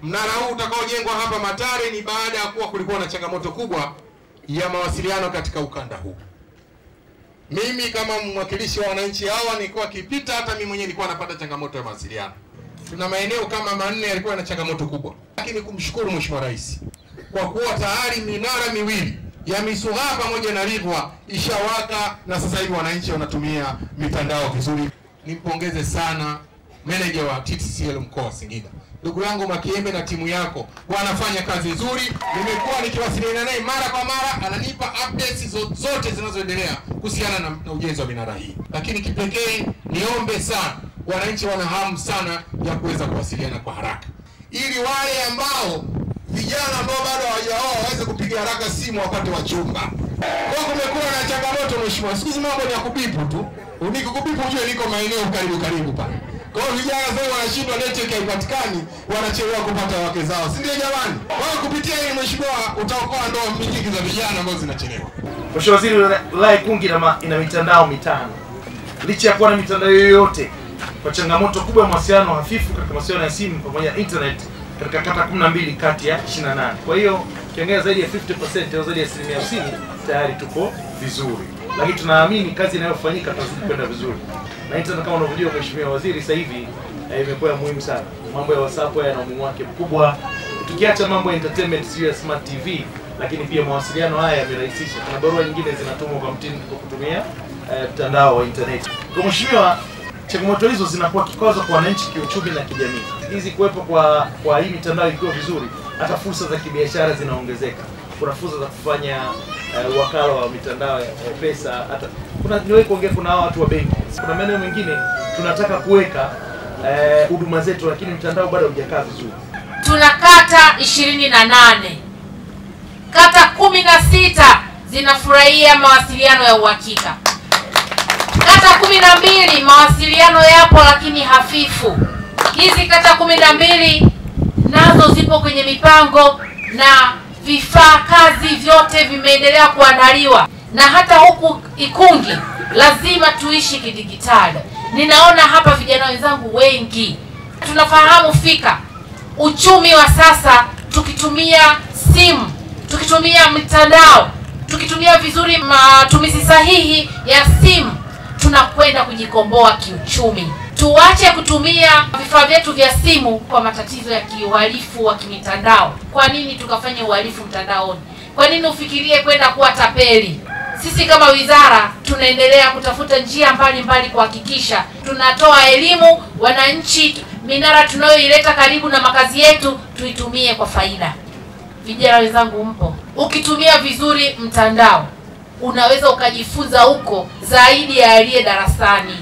Mnara huu utakaojengwa hapa Matare ni baada ya kuwa kulikuwa na changamoto kubwa ya mawasiliano katika ukanda huu. Mimi kama mwakilishi wa wananchi hawa nilikuwa kipita, hata mimi mwenyewe nilikuwa napata changamoto ya mawasiliano. Tuna maeneo kama 4 yalikuwa na changamoto kubwa. Lakini kumshukuru Mheshimiwa Rais kwa kuwa tayari minara miwili ya Misuha pamoja na Rivwa ishawaka na sasa hivi wananchi wanatumia mitandao vizuri. Nimpongeze sana meneja wa TTCL mkoa wa Singida, ndugu yangu Makiembe na timu yako wanafanya kazi nzuri. Nimekuwa nikiwasiliana naye mara kwa mara, ananipa updates zote zinazoendelea kuhusiana na ujenzi wa minara hii. Lakini kipekee niombe sana, wananchi wana hamu sana ya kuweza kuwasiliana kwa haraka, ili wale ambao vijana ambao bado hawajaoa waweze kupiga haraka simu wapate wachumba. Kwa kumekuwa na changamoto Mheshimiwa, siku hizi mambo ni ya kubipu tu. Unikukubipu ujue niko maeneo karibu pale. Kwa hiyo vijana sasa wanashindwa, network haipatikani, wanachelewa kupata wake zao. Si ndio jamani? Kwa hiyo kupitia hili Mheshimiwa utaokoa ndoa nyingi za vijana ambao zinachelewa. Mheshimiwa Waziri, wilaya Ikungi ina mitandao mitano. Licha ya kuwa na mitandao yoyote, kwa changamoto kubwa ya mawasiliano hafifu katika mawasiliano ya simu pamoja na internet katika kata 12 kati ya 28. Kwa hiyo kiongea zaidi ya 50% au zaidi ya 50% tayari tuko vizuri. Lakini tunaamini kazi inayofanyika tazidi kwenda vizuri. Na internet kama unavyojua Mheshimiwa Waziri, sasa hivi imekuwa muhimu sana. Mambo ya WhatsApp yana umuhimu wake mkubwa. Tukiacha mambo ya entertainment, sio smart TV, lakini pia mawasiliano haya yamerahisisha. Kuna barua nyingine zinatumwa kwa kutumia mtandao wa internet. Kwa Mheshimiwa, changamoto hizo zinakuwa kikwazo kwa wananchi kiuchumi na kijamii. Hizi kuwepo kwa hii mitandao ikiwa vizuri, hata fursa za kibiashara zinaongezeka. Kuna fursa za kufanya wakala wa mitandao ya pesa, hata niwahi kuongea kuna watu wa benki. Kuna maeneo mengine tunataka kuweka huduma zetu, lakini mtandao bado hujakaa vizuri. Tuna kata 28. Kata 16 zinafurahia mawasiliano ya uhakika. Kata 12 mawasiliano yapo lakini hafifu. Hizi kata 12 nazo zipo kwenye mipango na vifaa kazi vyote vimeendelea kuandaliwa. Na hata huku Ikungi lazima tuishi kidigitali. Ninaona hapa vijana wenzangu wengi tunafahamu fika uchumi wa sasa, tukitumia simu, tukitumia mitandao, tukitumia vizuri matumizi sahihi ya simu, tunakwenda kujikomboa kiuchumi. Tuache kutumia vifaa vyetu vya simu kwa matatizo ya kiuhalifu wa kimitandao. Kwa nini tukafanya uhalifu mtandaoni? Kwa nini ufikirie kwenda kuwa tapeli? Sisi kama wizara tunaendelea kutafuta njia mbalimbali kuhakikisha tunatoa elimu wananchi. Minara tunayoileta karibu na makazi yetu tuitumie kwa faida. Vijana wenzangu mpo, ukitumia vizuri mtandao unaweza ukajifunza huko zaidi ya aliye darasani.